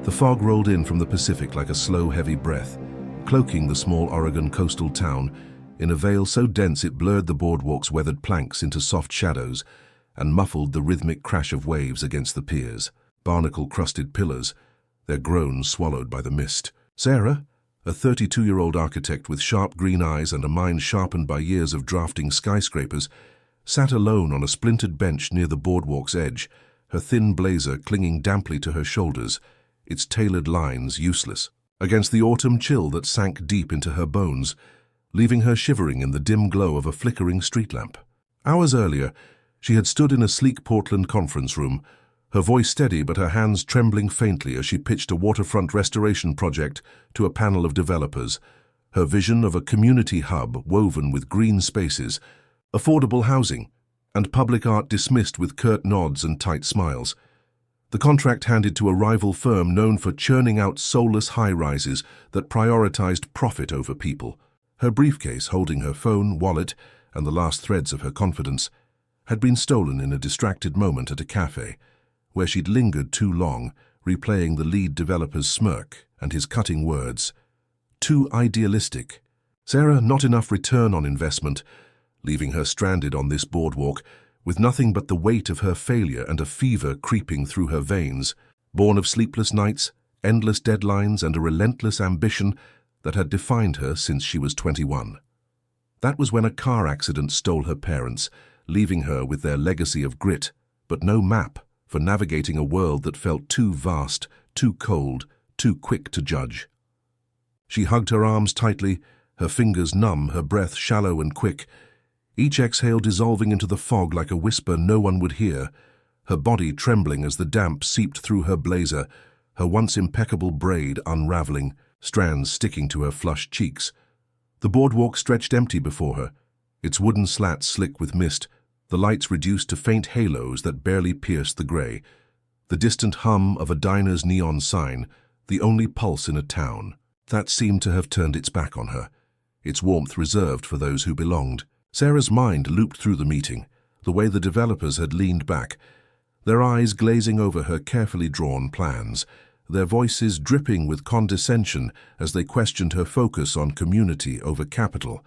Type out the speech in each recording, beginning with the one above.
The fog rolled in from the Pacific like a slow, heavy breath, cloaking the small Oregon coastal town in a veil so dense it blurred the boardwalk's weathered planks into soft shadows and muffled the rhythmic crash of waves against the piers, barnacle-crusted pillars, their groans swallowed by the mist. Sarah, a 32-year-old architect with sharp green eyes and a mind sharpened by years of drafting skyscrapers, sat alone on a splintered bench near the boardwalk's edge, her thin blazer clinging damply to her shoulders, its tailored lines useless, against the autumn chill that sank deep into her bones, leaving her shivering in the dim glow of a flickering street lamp. Hours earlier, she had stood in a sleek Portland conference room, her voice steady but her hands trembling faintly as she pitched a waterfront restoration project to a panel of developers, her vision of a community hub woven with green spaces, affordable housing, and public art dismissed with curt nods and tight smiles. The contract handed to a rival firm known for churning out soulless high-rises that prioritized profit over people. Her briefcase, holding her phone, wallet, and the last threads of her confidence, had been stolen in a distracted moment at a cafe, where she'd lingered too long, replaying the lead developer's smirk and his cutting words. Too idealistic. Sarah, not enough return on investment, leaving her stranded on this boardwalk, with nothing but the weight of her failure and a fever creeping through her veins, born of sleepless nights, endless deadlines, and a relentless ambition that had defined her since she was 21. That was when a car accident stole her parents, leaving her with their legacy of grit, but no map for navigating a world that felt too vast, too cold, too quick to judge. She hugged her arms tightly, her fingers numb, her breath shallow and quick, each exhale dissolving into the fog like a whisper no one would hear, her body trembling as the damp seeped through her blazer, her once impeccable braid unraveling, strands sticking to her flushed cheeks. The boardwalk stretched empty before her, its wooden slats slick with mist, the lights reduced to faint halos that barely pierced the gray, the distant hum of a diner's neon sign, the only pulse in a town that seemed to have turned its back on her, its warmth reserved for those who belonged. Sarah's mind looped through the meeting, the way the developers had leaned back, their eyes glazing over her carefully drawn plans, their voices dripping with condescension as they questioned her focus on community over capital,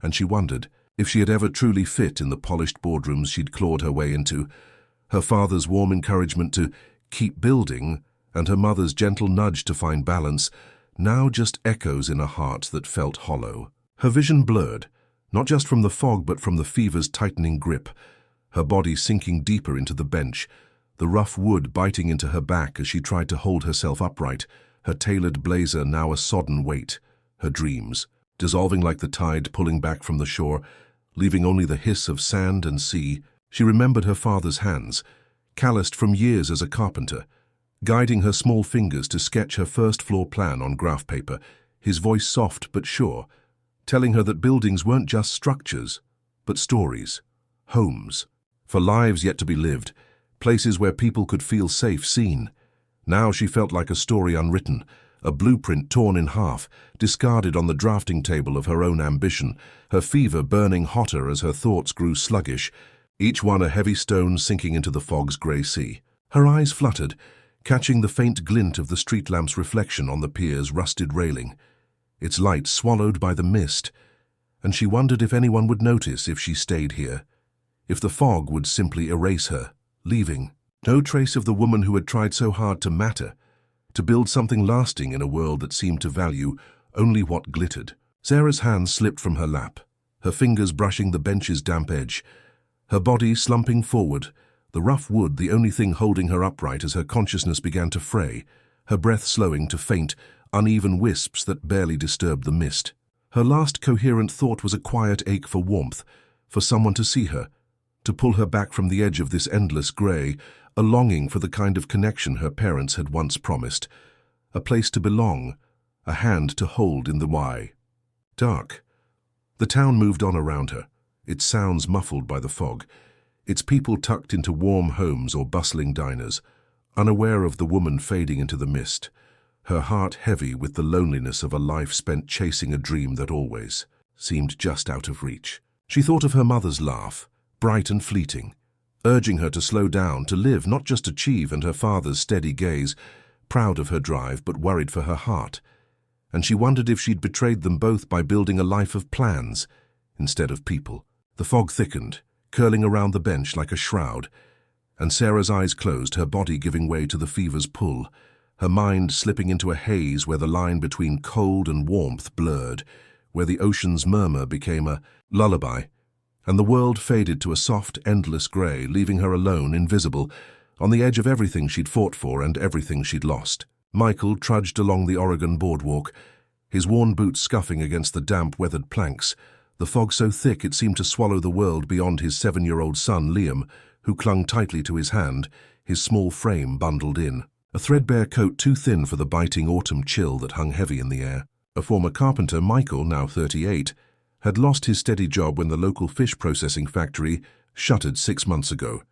and she wondered if she had ever truly fit in the polished boardrooms she'd clawed her way into, her father's warm encouragement to keep building and her mother's gentle nudge to find balance, now just echoes in a heart that felt hollow. Her vision blurred, not just from the fog but from the fever's tightening grip, her body sinking deeper into the bench, the rough wood biting into her back as she tried to hold herself upright, her tailored blazer now a sodden weight, her dreams, dissolving like the tide pulling back from the shore, leaving only the hiss of sand and sea. She remembered her father's hands, calloused from years as a carpenter, guiding her small fingers to sketch her first floor plan on graph paper, his voice soft but sure, telling her that buildings weren't just structures, but stories, homes, for lives yet to be lived, places where people could feel safe, seen. Now she felt like a story unwritten, a blueprint torn in half, discarded on the drafting table of her own ambition, her fever burning hotter as her thoughts grew sluggish, each one a heavy stone sinking into the fog's grey sea. Her eyes fluttered, catching the faint glint of the street lamp's reflection on the pier's rusted railing, its light swallowed by the mist, and she wondered if anyone would notice if she stayed here, if the fog would simply erase her, leaving no trace of the woman who had tried so hard to matter, to build something lasting in a world that seemed to value only what glittered. Sarah's hands slipped from her lap, her fingers brushing the bench's damp edge, her body slumping forward, the rough wood the only thing holding her upright as her consciousness began to fray, her breath slowing to faint, uneven wisps that barely disturbed the mist. Her last coherent thought was a quiet ache for warmth, for someone to see her, to pull her back from the edge of this endless grey, a longing for the kind of connection her parents had once promised, a place to belong, a hand to hold in the why. Dark. The town moved on around her, its sounds muffled by the fog, its people tucked into warm homes or bustling diners, unaware of the woman fading into the mist, her heart heavy with the loneliness of a life spent chasing a dream that always seemed just out of reach. She thought of her mother's laugh, bright and fleeting, urging her to slow down, to live, not just achieve, and her father's steady gaze, proud of her drive but worried for her heart, and she wondered if she'd betrayed them both by building a life of plans instead of people. The fog thickened, curling around the bench like a shroud, and Sarah's eyes closed, her body giving way to the fever's pull, her mind slipping into a haze where the line between cold and warmth blurred, where the ocean's murmur became a lullaby, and the world faded to a soft, endless grey, leaving her alone, invisible, on the edge of everything she'd fought for and everything she'd lost. Michael trudged along the Oregon boardwalk, his worn boots scuffing against the damp, weathered planks, the fog so thick it seemed to swallow the world beyond his 7-year-old son, Liam, who clung tightly to his hand, his small frame bundled in. A threadbare coat too thin for the biting autumn chill that hung heavy in the air. A former carpenter, Michael, now 38, had lost his steady job when the local fish processing factory shuttered 6 months ago,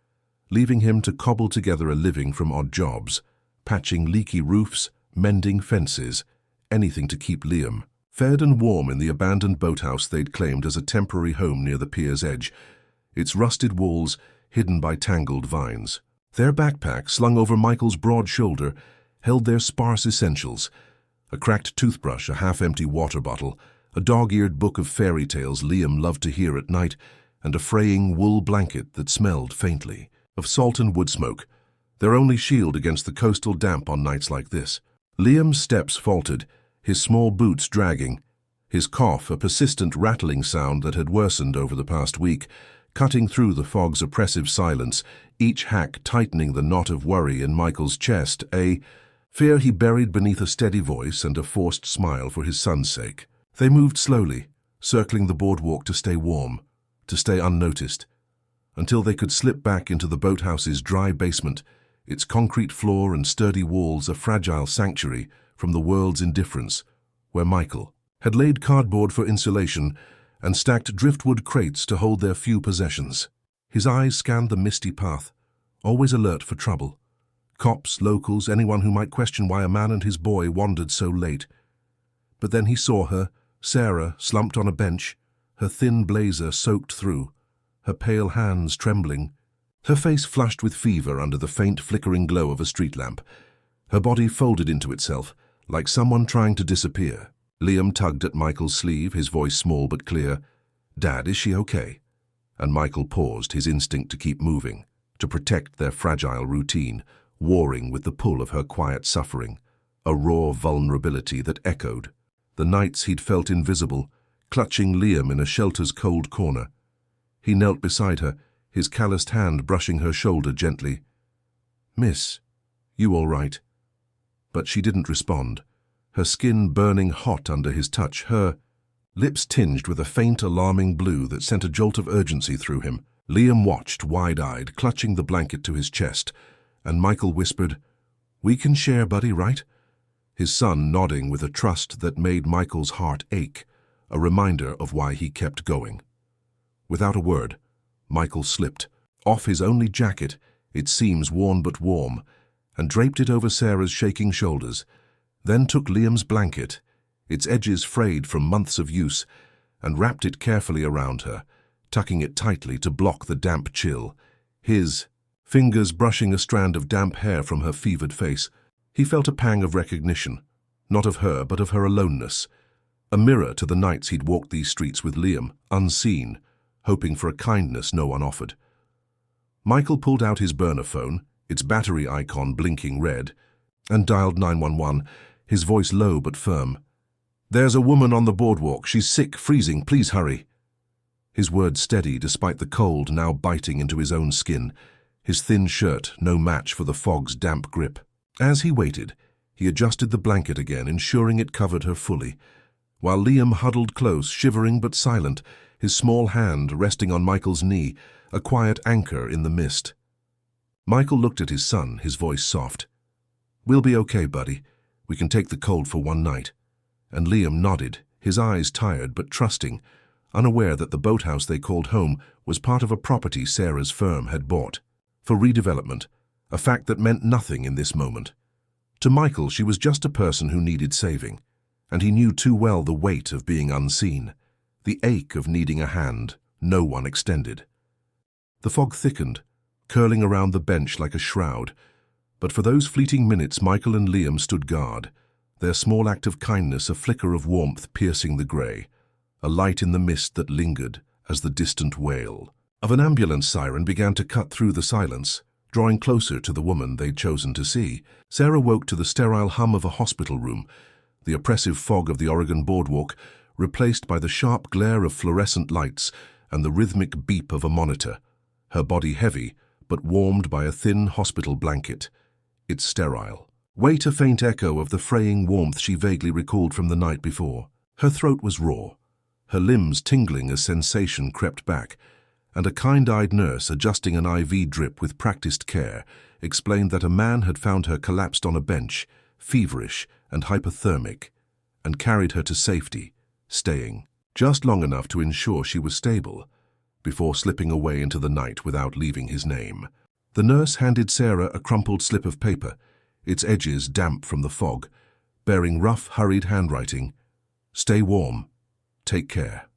leaving him to cobble together a living from odd jobs, patching leaky roofs, mending fences, anything to keep Liam fed and warm in the abandoned boathouse they'd claimed as a temporary home near the pier's edge, its rusted walls hidden by tangled vines. Their backpack, slung over Michael's broad shoulder, held their sparse essentials: a cracked toothbrush, a half-empty water bottle, a dog-eared book of fairy tales Liam loved to hear at night, and a fraying wool blanket that smelled faintly of salt and wood smoke, their only shield against the coastal damp on nights like this. Liam's steps faltered, his small boots dragging, his cough a persistent rattling sound that had worsened over the past week, cutting through the fog's oppressive silence, each hack tightening the knot of worry in Michael's chest, a fear he buried beneath a steady voice and a forced smile for his son's sake. They moved slowly, circling the boardwalk to stay warm, to stay unnoticed, until they could slip back into the boathouse's dry basement, its concrete floor and sturdy walls a fragile sanctuary from the world's indifference, where Michael had laid cardboard for insulation and stacked driftwood crates to hold their few possessions. His eyes scanned the misty path, always alert for trouble. Cops, locals, anyone who might question why a man and his boy wandered so late. But then he saw her, Sarah, slumped on a bench, her thin blazer soaked through, her pale hands trembling, her face flushed with fever under the faint flickering glow of a street lamp, her body folded into itself, like someone trying to disappear. Liam tugged at Michael's sleeve, his voice small but clear. "Dad, is she okay?" And Michael paused, his instinct to keep moving, to protect their fragile routine, warring with the pull of her quiet suffering, a raw vulnerability that echoed. The nights he'd felt invisible, clutching Liam in a shelter's cold corner. He knelt beside her, his calloused hand brushing her shoulder gently. "Miss, you all right?" But she didn't respond, her skin burning hot under his touch, her lips tinged with a faint, alarming blue that sent a jolt of urgency through him. Liam watched, wide-eyed, clutching the blanket to his chest, and Michael whispered, "We can share, buddy, right?" His son nodding with a trust that made Michael's heart ache, a reminder of why he kept going. Without a word, Michael slipped off his only jacket, its seams worn but warm, and draped it over Sarah's shaking shoulders, then took Liam's blanket, its edges frayed from months of use, and wrapped it carefully around her, tucking it tightly to block the damp chill, his fingers brushing a strand of damp hair from her fevered face. He felt a pang of recognition, not of her, but of her aloneness, a mirror to the nights he'd walked these streets with Liam, unseen, hoping for a kindness no one offered. Michael pulled out his burner phone, its battery icon blinking red, and dialed 911, his voice low but firm. "There's a woman on the boardwalk. She's sick, freezing. Please hurry." His words steady despite the cold now biting into his own skin, his thin shirt no match for the fog's damp grip. As he waited, he adjusted the blanket again, ensuring it covered her fully, while Liam huddled close, shivering but silent, his small hand resting on Michael's knee, a quiet anchor in the mist. Michael looked at his son, his voice soft. "We'll be okay, buddy. We can take the cold for one night." And Liam nodded, his eyes tired but trusting, unaware that the boathouse they called home was part of a property Sarah's firm had bought for redevelopment, a fact that meant nothing in this moment. To Michael, she was just a person who needed saving, and he knew too well the weight of being unseen, the ache of needing a hand no one extended. The fog thickened, curling around the bench like a shroud, But for those fleeting minutes, Michael and Liam stood guard, their small act of kindness a flicker of warmth piercing the grey, a light in the mist that lingered as the distant wail of an ambulance siren began to cut through the silence, drawing closer to the woman they'd chosen to see. Sarah woke to the sterile hum of a hospital room, the oppressive fog of the Oregon boardwalk replaced by the sharp glare of fluorescent lights and the rhythmic beep of a monitor, her body heavy but warmed by a thin hospital blanket. It's sterile. Wait, a faint echo of the fraying warmth she vaguely recalled from the night before. Her throat was raw, her limbs tingling as sensation crept back, and a kind-eyed nurse adjusting an IV drip with practiced care explained that a man had found her collapsed on a bench, feverish and hypothermic, and carried her to safety, staying just long enough to ensure she was stable, before slipping away into the night without leaving his name. The nurse handed Sarah a crumpled slip of paper, its edges damp from the fog, bearing rough, hurried handwriting. "Stay warm. Take care."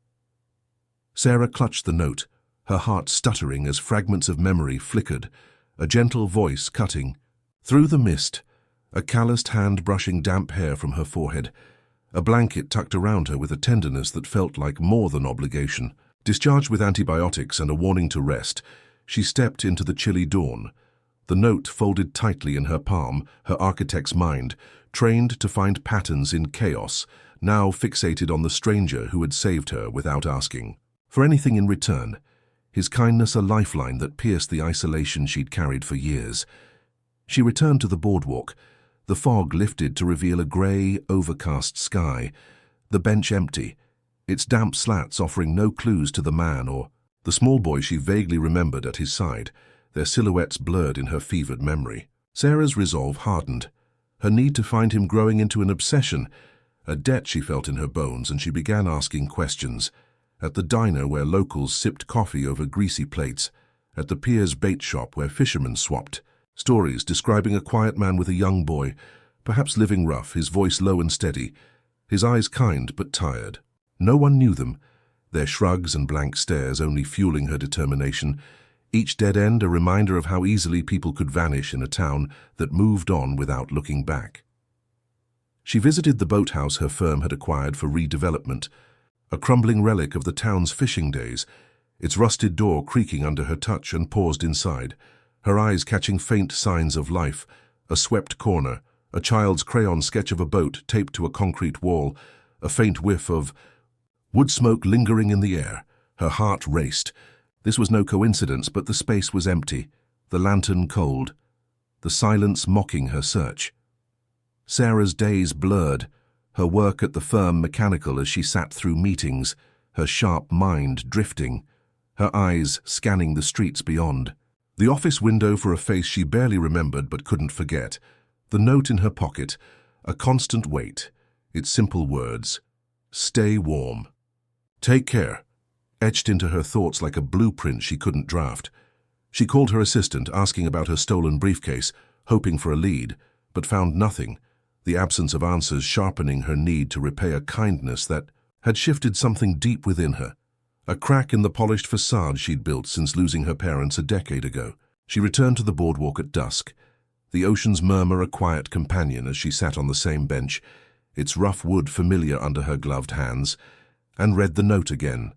Sarah clutched the note, her heart stuttering as fragments of memory flickered, a gentle voice cutting through the mist, a calloused hand brushing damp hair from her forehead, a blanket tucked around her with a tenderness that felt like more than obligation. Discharged with antibiotics and a warning to rest, she stepped into the chilly dawn, the note folded tightly in her palm, her architect's mind, trained to find patterns in chaos, now fixated on the stranger who had saved her without asking for anything in return, his kindness a lifeline that pierced the isolation she'd carried for years. She returned to the boardwalk, the fog lifted to reveal a grey, overcast sky, the bench empty, its damp slats offering no clues to the man or the small boy she vaguely remembered at his side, their silhouettes blurred in her fevered memory. Sarah's resolve hardened, her need to find him growing into an obsession, a debt she felt in her bones, and she began asking questions. At the diner where locals sipped coffee over greasy plates, at the pier's bait shop where fishermen swapped, stories describing a quiet man with a young boy, perhaps living rough, his voice low and steady, his eyes kind but tired. No one knew them, their shrugs and blank stares only fueling her determination, each dead end a reminder of how easily people could vanish in a town that moved on without looking back. She visited the boathouse her firm had acquired for redevelopment, a crumbling relic of the town's fishing days, its rusted door creaking under her touch, and paused inside, her eyes catching faint signs of life, a swept corner, a child's crayon sketch of a boat taped to a concrete wall, a faint whiff of wood smoke lingering in the air. Her heart raced. This was no coincidence, but the space was empty, the lantern cold, the silence mocking her search. Sarah's days blurred, her work at the firm mechanical as she sat through meetings, her sharp mind drifting, her eyes scanning the streets beyond. The office window for a face she barely remembered but couldn't forget, the note in her pocket, a constant weight, its simple words, "Stay warm. Take care," etched into her thoughts like a blueprint she couldn't draft. She called her assistant, asking about her stolen briefcase, hoping for a lead, but found nothing, the absence of answers sharpening her need to repay a kindness that had shifted something deep within her, a crack in the polished facade she'd built since losing her parents a decade ago. She returned to the boardwalk at dusk, the ocean's murmur a quiet companion as she sat on the same bench, its rough wood familiar under her gloved hands, and read the note again,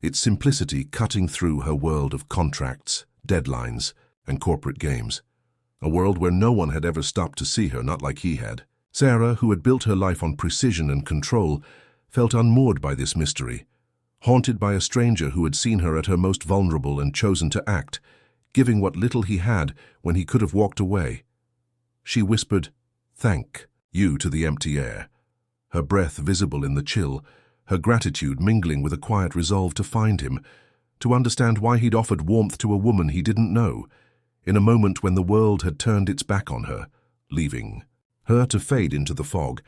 its simplicity cutting through her world of contracts, deadlines, and corporate games. A world where no one had ever stopped to see her, not like he had. Sarah, who had built her life on precision and control, felt unmoored by this mystery, haunted by a stranger who had seen her at her most vulnerable and chosen to act, giving what little he had when he could have walked away. She whispered, "Thank you," to the empty air, her breath visible in the chill, her gratitude mingling with a quiet resolve to find him, to understand why he'd offered warmth to a woman he didn't know, in a moment when the world had turned its back on her, leaving her to fade into the fog.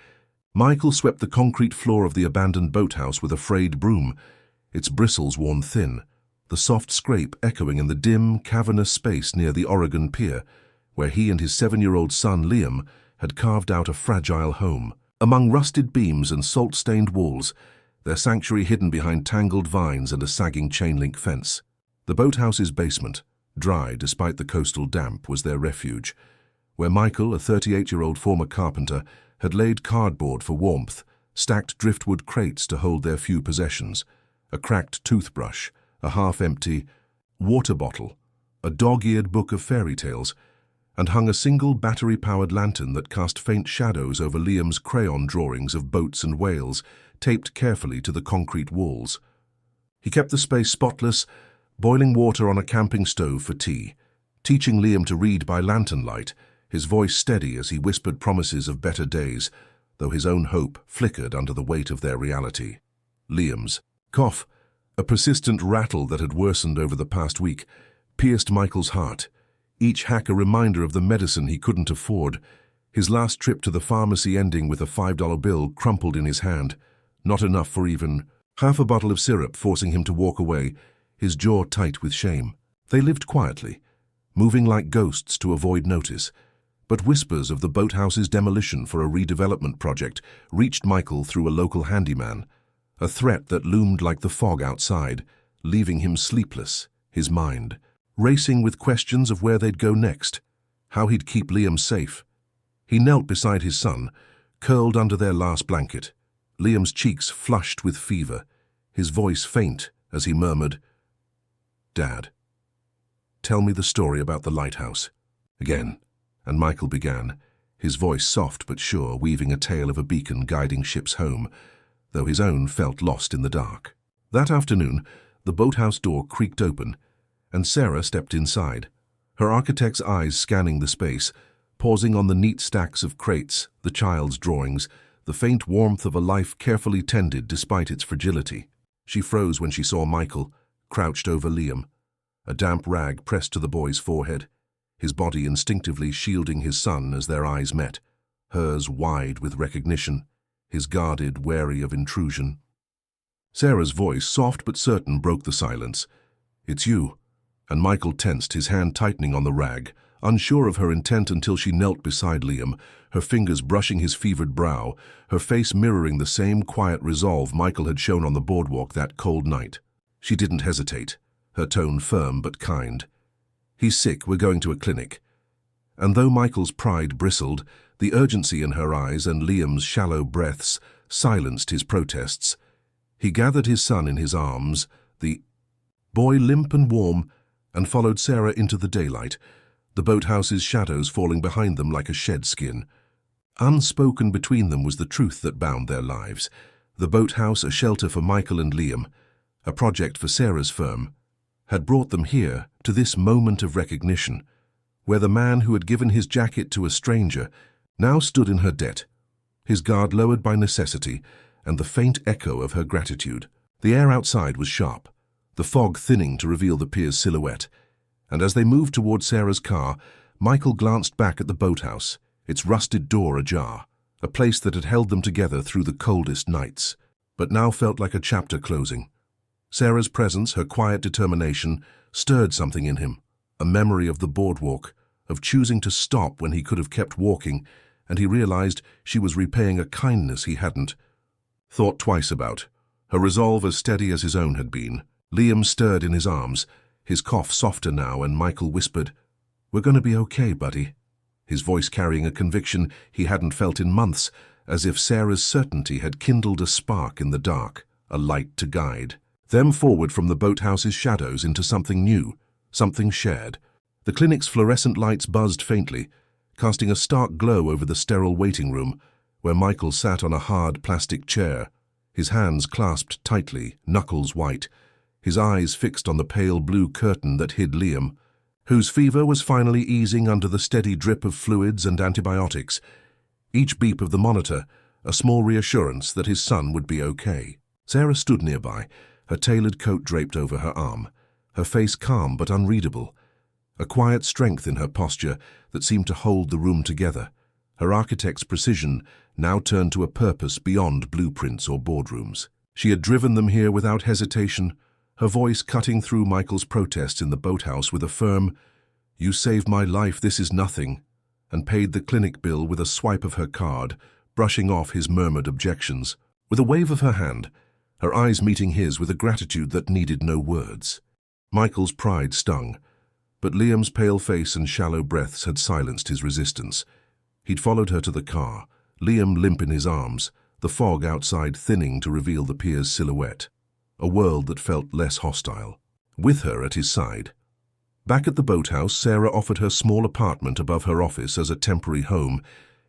Michael swept the concrete floor of the abandoned boathouse with a frayed broom, its bristles worn thin, the soft scrape echoing in the dim, cavernous space near the Oregon pier, where he and his 7-year-old son Liam had carved out a fragile home. Among rusted beams and salt-stained walls, their sanctuary hidden behind tangled vines and a sagging chain-link fence. The boathouse's basement, dry despite the coastal damp, was their refuge, where Michael, a 38-year-old former carpenter, had laid cardboard for warmth, stacked driftwood crates to hold their few possessions, a cracked toothbrush, a half-empty water bottle, a dog-eared book of fairy tales, and hung a single battery-powered lantern that cast faint shadows over Liam's crayon drawings of boats and whales, taped carefully to the concrete walls. He kept the space spotless, boiling water on a camping stove for tea, teaching Liam to read by lantern light, his voice steady as he whispered promises of better days, though his own hope flickered under the weight of their reality. Liam's cough, a persistent rattle that had worsened over the past week, pierced Michael's heart, each hack a reminder of the medicine he couldn't afford, his last trip to the pharmacy ending with a $5 bill crumpled in his hand, not enough for even half a bottle of syrup, forcing him to walk away, his jaw tight with shame. They lived quietly, moving like ghosts to avoid notice, but whispers of the boathouse's demolition for a redevelopment project reached Michael through a local handyman, a threat that loomed like the fog outside, leaving him sleepless, his mind racing with questions of where they'd go next, how he'd keep Liam safe. He knelt beside his son, curled under their last blanket, Liam's cheeks flushed with fever, his voice faint as he murmured, "Dad, tell me the story about the lighthouse." Again, and Michael began, his voice soft but sure, weaving a tale of a beacon guiding ships home, though his own felt lost in the dark. That afternoon, the boathouse door creaked open, and Sarah stepped inside, her architect's eyes scanning the space, pausing on the neat stacks of crates, the child's drawings, the faint warmth of a life carefully tended despite its fragility. She froze when she saw Michael, crouched over Liam, a damp rag pressed to the boy's forehead, his body instinctively shielding his son as their eyes met, hers wide with recognition, his guarded, wary of intrusion. Sarah's voice, soft but certain, broke the silence. "It's you." And Michael tensed, his hand tightening on the rag, unsure of her intent until she knelt beside Liam, her fingers brushing his fevered brow, her face mirroring the same quiet resolve Michael had shown on the boardwalk that cold night. She didn't hesitate, her tone firm but kind. "He's sick, we're going to a clinic." And though Michael's pride bristled, the urgency in her eyes and Liam's shallow breaths silenced his protests. He gathered his son in his arms, the boy limp and warm, and followed Sarah into the daylight, the boathouse's shadows falling behind them like a shed skin. Unspoken between them was the truth that bound their lives. The boathouse, a shelter for Michael and Liam, a project for Sarah's firm, had brought them here to this moment of recognition, where the man who had given his jacket to a stranger now stood in her debt, his guard lowered by necessity and the faint echo of her gratitude. The air outside was sharp, the fog thinning to reveal the pier's silhouette, and as they moved toward Sarah's car, Michael glanced back at the boathouse, its rusted door ajar, a place that had held them together through the coldest nights, but now felt like a chapter closing. Sarah's presence, her quiet determination, stirred something in him, a memory of the boardwalk, of choosing to stop when he could have kept walking, and he realized she was repaying a kindness he hadn't thought twice about, her resolve as steady as his own had been. Liam stirred in his arms, his cough softer now, and Michael whispered, "We're going to be okay, buddy," his voice carrying a conviction he hadn't felt in months, as if Sarah's certainty had kindled a spark in the dark, a light to guide them forward from the boathouse's shadows into something new, something shared. The clinic's fluorescent lights buzzed faintly, casting a stark glow over the sterile waiting room, where Michael sat on a hard plastic chair, his hands clasped tightly, knuckles white, his eyes fixed on the pale blue curtain that hid Liam, whose fever was finally easing under the steady drip of fluids and antibiotics, each beep of the monitor a small reassurance that his son would be okay. Sarah stood nearby, her tailored coat draped over her arm, her face calm but unreadable, a quiet strength in her posture that seemed to hold the room together. Her architect's precision now turned to a purpose beyond blueprints or boardrooms. She had driven them here without hesitation, her voice cutting through Michael's protests in the boathouse with a firm, "You saved my life, this is nothing," and paid the clinic bill with a swipe of her card, brushing off his murmured objections. With a wave of her hand, her eyes meeting his with a gratitude that needed no words. Michael's pride stung, But Liam's pale face and shallow breaths had silenced his resistance. He'd followed her to the car, Liam limp in his arms, the fog outside thinning to reveal the pier's silhouette. A world that felt less hostile. With her at his side. Back at the boathouse, Sarah offered her small apartment above her office as a temporary home,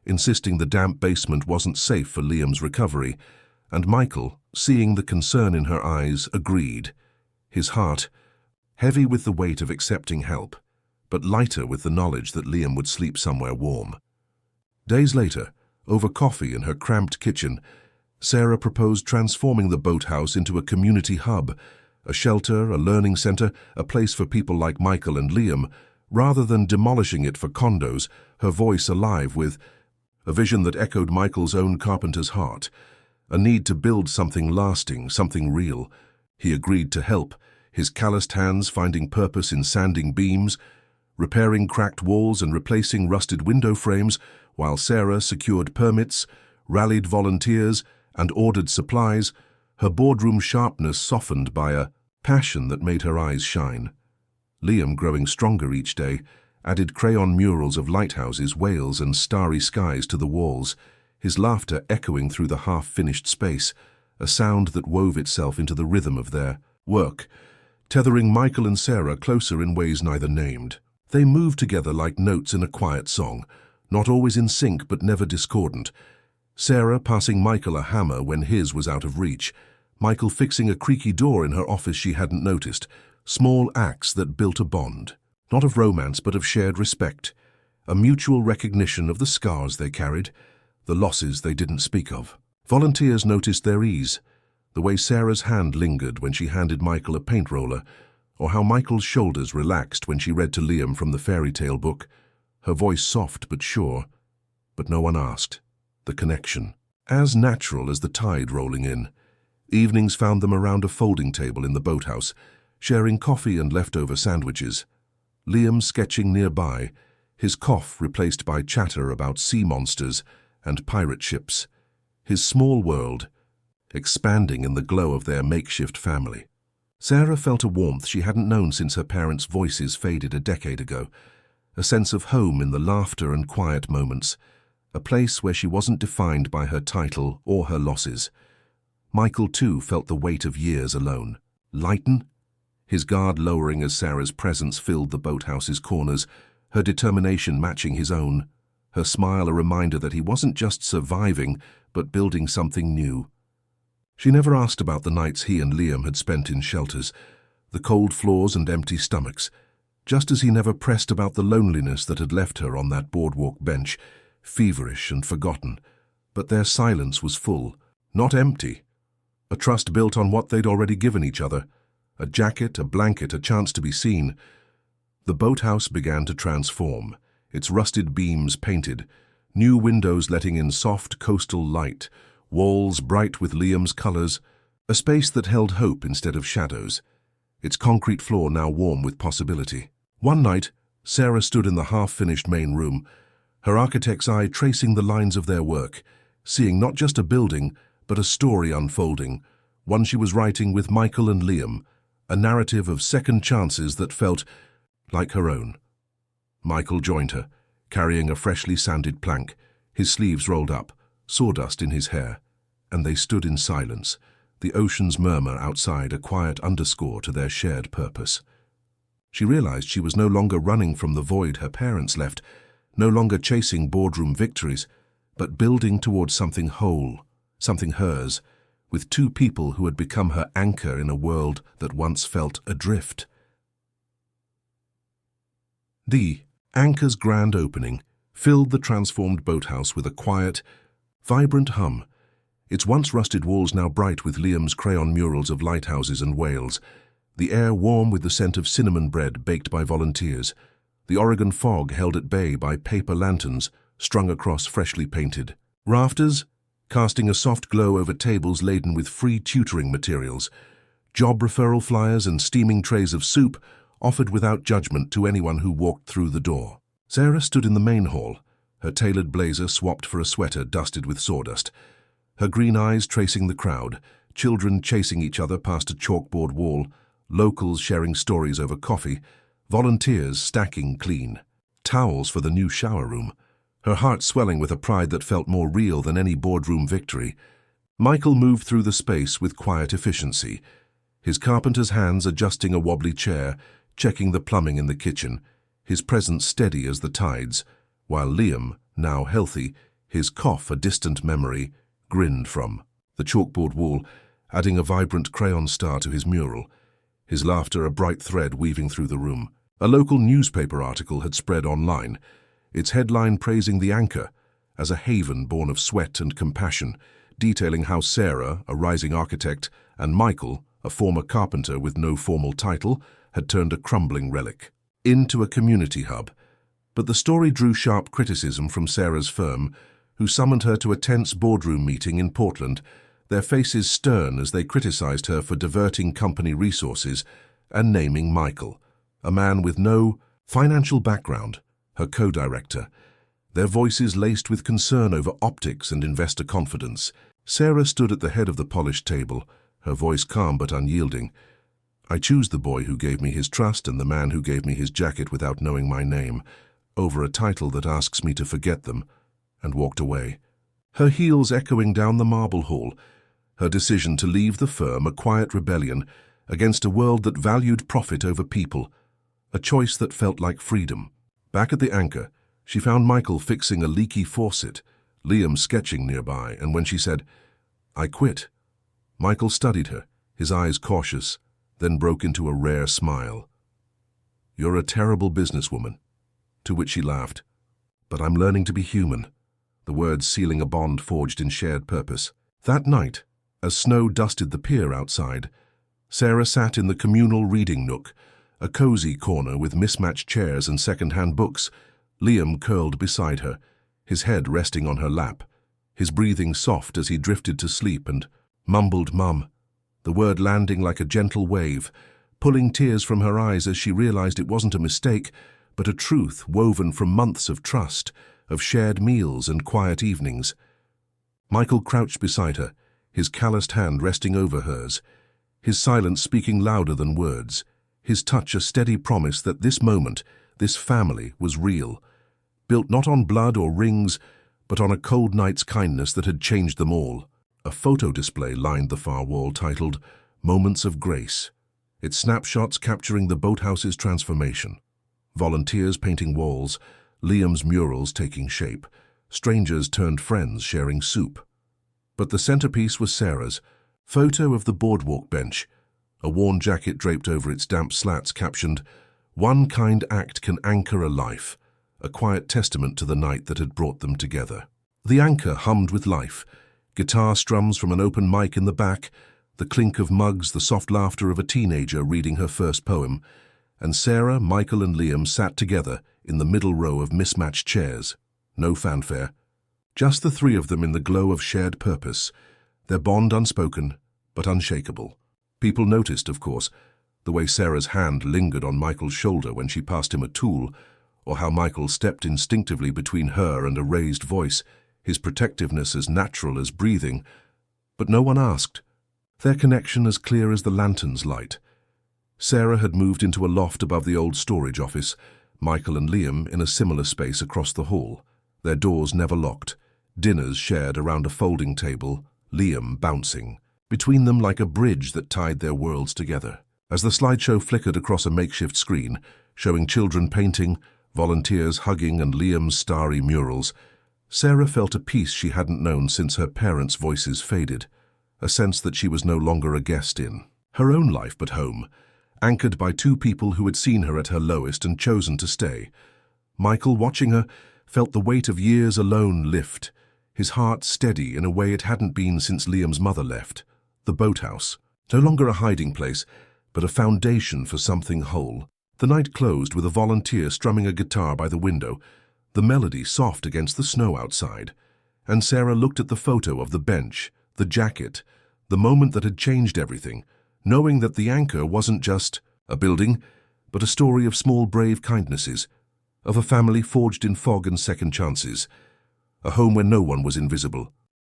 insisting the damp basement wasn't safe for Liam's recovery, and Michael, seeing the concern in her eyes, agreed. His heart, heavy with the weight of accepting help, but lighter with the knowledge that Liam would sleep somewhere warm. Days later, over coffee in her cramped kitchen, Sarah proposed transforming the boathouse into a community hub, a shelter, a learning center, a place for people like Michael and Liam, rather than demolishing it for condos, her voice alive with a vision that echoed Michael's own carpenter's heart, a need to build something lasting, something real. He agreed to help, his calloused hands finding purpose in sanding beams, repairing cracked walls and replacing rusted window frames, while Sarah secured permits, rallied volunteers, and ordered supplies, her boardroom sharpness softened by a passion that made her eyes shine. Liam, growing stronger each day, added crayon murals of lighthouses, whales, and starry skies to the walls, his laughter echoing through the half-finished space, a sound that wove itself into the rhythm of their work, tethering Michael and Sarah closer in ways neither named. They moved together like notes in a quiet song, not always in sync but never discordant. Sarah passing Michael a hammer when his was out of reach, Michael fixing a creaky door in her office she hadn't noticed, small acts that built a bond, not of romance but of shared respect, a mutual recognition of the scars they carried, the losses they didn't speak of. Volunteers noticed their ease, the way Sarah's hand lingered when she handed Michael a paint roller, or how Michael's shoulders relaxed when she read to Liam from the fairy tale book, her voice soft but sure, but no one asked. The connection, as natural as the tide rolling in. Evenings found them around a folding table in the boathouse, sharing coffee and leftover sandwiches. Liam sketching nearby, his cough replaced by chatter about sea monsters and pirate ships. His small world, expanding in the glow of their makeshift family. Sarah felt a warmth she hadn't known since her parents' voices faded a decade ago, a sense of home in the laughter and quiet moments, a place where she wasn't defined by her title or her losses. Michael, too, felt the weight of years alone. Lighten? His guard lowering as Sarah's presence filled the boathouse's corners, her determination matching his own, her smile a reminder that he wasn't just surviving, but building something new. She never asked about the nights he and Liam had spent in shelters, the cold floors and empty stomachs, just as he never pressed about the loneliness that had left her on that boardwalk bench, feverish and forgotten. But their silence was full, not empty. A trust built on what they'd already given each other, a jacket, a blanket, a chance to be seen. The boathouse began to transform, its rusted beams painted, new windows letting in soft coastal light, walls bright with Liam's colors, a space that held hope instead of shadows, its concrete floor now warm with possibility. One night, Sarah stood in the half-finished main room, her architect's eye tracing the lines of their work, seeing not just a building, but a story unfolding, one she was writing with Michael and Liam, a narrative of second chances that felt like her own. Michael joined her, carrying a freshly sanded plank, his sleeves rolled up, sawdust in his hair, and they stood in silence, the ocean's murmur outside a quiet underscore to their shared purpose. She realized she was no longer running from the void her parents left, no longer chasing boardroom victories, but building towards something whole, something hers, with two people who had become her anchor in a world that once felt adrift. The anchor's grand opening filled the transformed boathouse with a quiet, vibrant hum, its once rusted walls now bright with Liam's crayon murals of lighthouses and whales, the air warm with the scent of cinnamon bread baked by volunteers, the Oregon fog held at bay by paper lanterns strung across freshly painted rafters, casting a soft glow over tables laden with free tutoring materials, job referral flyers and steaming trays of soup offered without judgment to anyone who walked through the door. Sarah stood in the main hall, her tailored blazer swapped for a sweater dusted with sawdust, her green eyes tracing the crowd, children chasing each other past a chalkboard wall, locals sharing stories over coffee, volunteers stacking clean, towels for the new shower room, her heart swelling with a pride that felt more real than any boardroom victory. Michael moved through the space with quiet efficiency, his carpenter's hands adjusting a wobbly chair, checking the plumbing in the kitchen, his presence steady as the tides, while Liam, now healthy, his cough a distant memory, grinned from the chalkboard wall, adding a vibrant crayon star to his mural, his laughter a bright thread weaving through the room. A local newspaper article had spread online, its headline praising the Anchor as a haven born of sweat and compassion, detailing how Sarah, a rising architect, and Michael, a former carpenter with no formal title, had turned a crumbling relic into a community hub. But the story drew sharp criticism from Sarah's firm, who summoned her to a tense boardroom meeting in Portland, their faces stern as they criticized her for diverting company resources and naming Michael, a man with no financial background, her co-director, their voices laced with concern over optics and investor confidence. Sarah stood at the head of the polished table, her voice calm but unyielding. "I choose the boy who gave me his trust and the man who gave me his jacket without knowing my name, over a title that asks me to forget them," and walked away, her heels echoing down the marble hall, her decision to leave the firm a quiet rebellion against a world that valued profit over people, a choice that felt like freedom. Back at the Anchor, she found Michael fixing a leaky faucet, Liam sketching nearby, and when she said, "I quit," Michael studied her, his eyes cautious, then broke into a rare smile. "You're a terrible businesswoman," to which she laughed. "But I'm learning to be human," the words sealing a bond forged in shared purpose. That night, as snow dusted the pier outside, Sarah sat in the communal reading nook, a cozy corner with mismatched chairs and second-hand books. Liam curled beside her, his head resting on her lap, his breathing soft as he drifted to sleep and mumbled "Mum," the word landing like a gentle wave, pulling tears from her eyes as she realized it wasn't a mistake, but a truth woven from months of trust, of shared meals and quiet evenings. Michael crouched beside her, his calloused hand resting over hers, his silence speaking louder than words, his touch a steady promise that this moment, this family, was real, built not on blood or rings, but on a cold night's kindness that had changed them all. A photo display lined the far wall titled "Moments of Grace," its snapshots capturing the boathouse's transformation. Volunteers painting walls, Liam's murals taking shape, strangers turned friends sharing soup. But the centerpiece was Sarah's photo of the boardwalk bench, a worn jacket draped over its damp slats captioned, "One kind act can anchor a life," a quiet testament to the night that had brought them together. The Anchor hummed with life, guitar strums from an open mic in the back, the clink of mugs, the soft laughter of a teenager reading her first poem, and Sarah, Michael and Liam sat together in the middle row of mismatched chairs. No fanfare, just the three of them in the glow of shared purpose, their bond unspoken but unshakable. People noticed, of course, the way Sarah's hand lingered on Michael's shoulder when she passed him a tool, or how Michael stepped instinctively between her and a raised voice, his protectiveness as natural as breathing. But no one asked, their connection as clear as the lantern's light. Sarah had moved into a loft above the old storage office, Michael and Liam in a similar space across the hall, their doors never locked, dinners shared around a folding table, Liam bouncing between them like a bridge that tied their worlds together. As the slideshow flickered across a makeshift screen, showing children painting, volunteers hugging and Liam's starry murals, Sarah felt a peace she hadn't known since her parents' voices faded, a sense that she was no longer a guest in her own life but home, anchored by two people who had seen her at her lowest and chosen to stay. Michael, watching her, felt the weight of years alone lift, his heart steady in a way it hadn't been since Liam's mother left. The boathouse, no longer a hiding place, but a foundation for something whole. The night closed with a volunteer strumming a guitar by the window, the melody soft against the snow outside, and Sarah looked at the photo of the bench, the jacket, the moment that had changed everything, knowing that the Anchor wasn't just a building, but a story of small brave kindnesses, of a family forged in fog and second chances, a home where no one was invisible,